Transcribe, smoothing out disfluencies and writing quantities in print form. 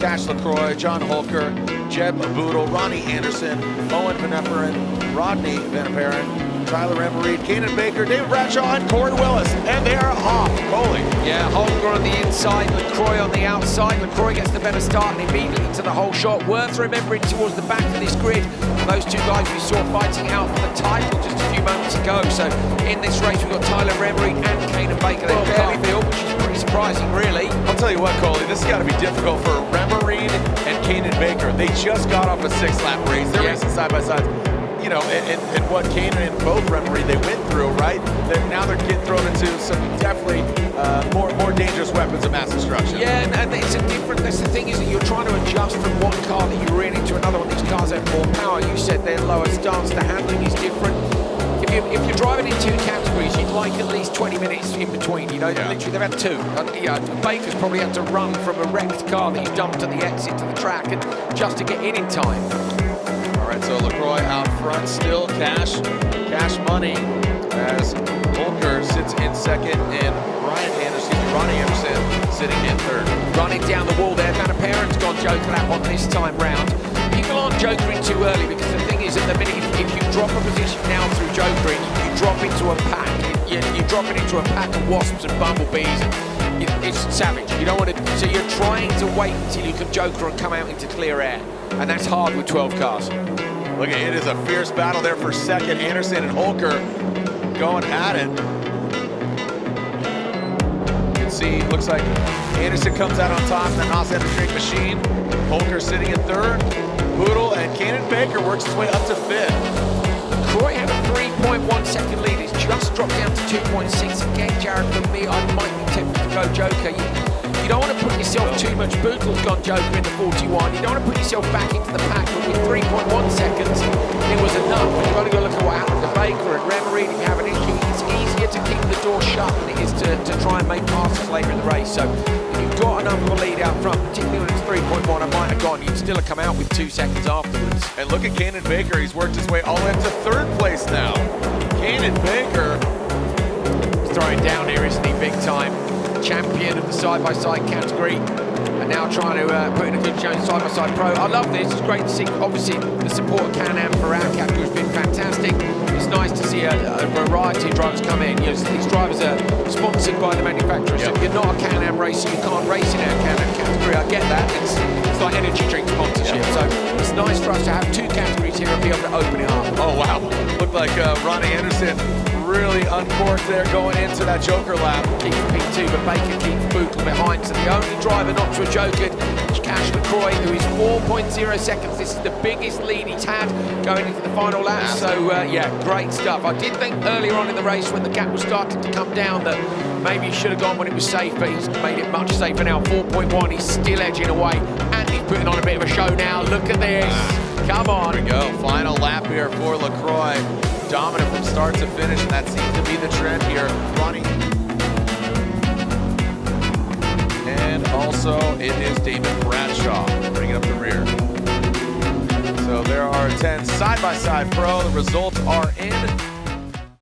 Cash LaCroix, John Holker, Jeb Boodle, Ronnie Anderson, Owen Van Epperen, Rodney Van Epperen, Tyler Emery, Kanan Baker, David Bradshaw, and Corey Willis, and they are off. Holy. Yeah, Holger on the inside, LaCroix on the outside. LaCroix gets the better start and immediately into the whole shot. Worth remembering towards the back of this grid, those two guys we saw fighting out for the title just a few moments ago. So in this race, we've got Tyler Emery and Kanan Baker. They barely feel, which is pretty surprising, really. I'll tell you what, Coley, this has got to be difficult for Remarine and Kanan Baker. They just got off a 6-lap race. They're racing side by side. You know, and what Kanan and both Remarine they went through, right? Now they're getting thrown into some definitely more dangerous weapons of mass destruction. Yeah, and it's a different. That's the thing, is that you're trying to adjust from one car that you're in into another one. These cars have more power. You said they're lower stance. The handling is different. If you're driving in two categories, you'd like at least 20 minutes in between. You know, literally they've had two. Baker's probably had to run from a wrecked car that he dumped at the exit to the track, and just to get in time. All right, so LaCroix out front still, cash money as Holker sits in second and Ronnie Anderson sitting in third. Running down the wall there, Van Eperen's gone joker lap on this time round. People aren't jokering too early, because the thing is, at the minute, if you drop a position now through jokering, you drop into a pack. You drop it into a pack of wasps and bumblebees. It's savage. You don't want to. So you're trying to wait until you can joker and come out into clear air, and that's hard with 12 cars. Look, it is a fierce battle there for second. Anderson and Holker going at it. You can see, looks like Anderson comes out on top in the Nos Straight machine. Holker sitting in third. Boodle and Kanan Baker works his way up to fifth. LaCroix had a 3.1 second lead. It's just dropped down to 2.6. Again, Jared, for me, I might be tempted to go joker. You don't want to put yourself too much. Boodle's gone joker in the 41. You don't want to put yourself back into the pack, but with 3.1 seconds, it was enough. But you've got to go look at what happened to Baker and Remery. If you have an issue, it's easier to keep the door shut than it is to try and make passes later in the race. So if you've got enough of a lead out front, particularly when it's 3.1, I might have gone. You'd still have come out with 2 seconds afterwards. And look at Kanan Baker. He's worked his way all the way up to third place now. Kanan Baker. He's throwing down here, isn't he? Big time. Champion of the side-by-side category, and now trying to put in a good show in side-by-side pro. I love this. It's great to see. Obviously, the support of Can-Am for our category has been fantastic. It's nice to see a variety of drivers come in. You know, these drivers are sponsored by the manufacturer, so if you're not a Can-Am racer, you can't race in our Can-Am category. I get that. It's like energy drink sponsorship. So it's nice for us to have 2 categories here and be able to open it up. Oh, wow. Looked like Ronnie Anderson really uncorked there going into that joker lap. Keeps P2, but Baker keeps Boodle behind. So the only driver not to have jokered is Cash LaCroix, who is 4.0 seconds. This is the biggest lead he's had going into the final lap. So yeah, great stuff. I did think earlier on in the race, when the gap was starting to come down, that maybe he should have gone when it was safe, but he's made it much safer now. 4.1, he's still edging away, and he's putting on a bit of a show now. Look at this. Come on. Here we go. Final lap here for LaCroix. Dominant from start to finish, and that seems to be the trend here. Ronnie. And also, it is David Bradshaw bringing up the rear. So there are 10 side-by-side pro. The results are in.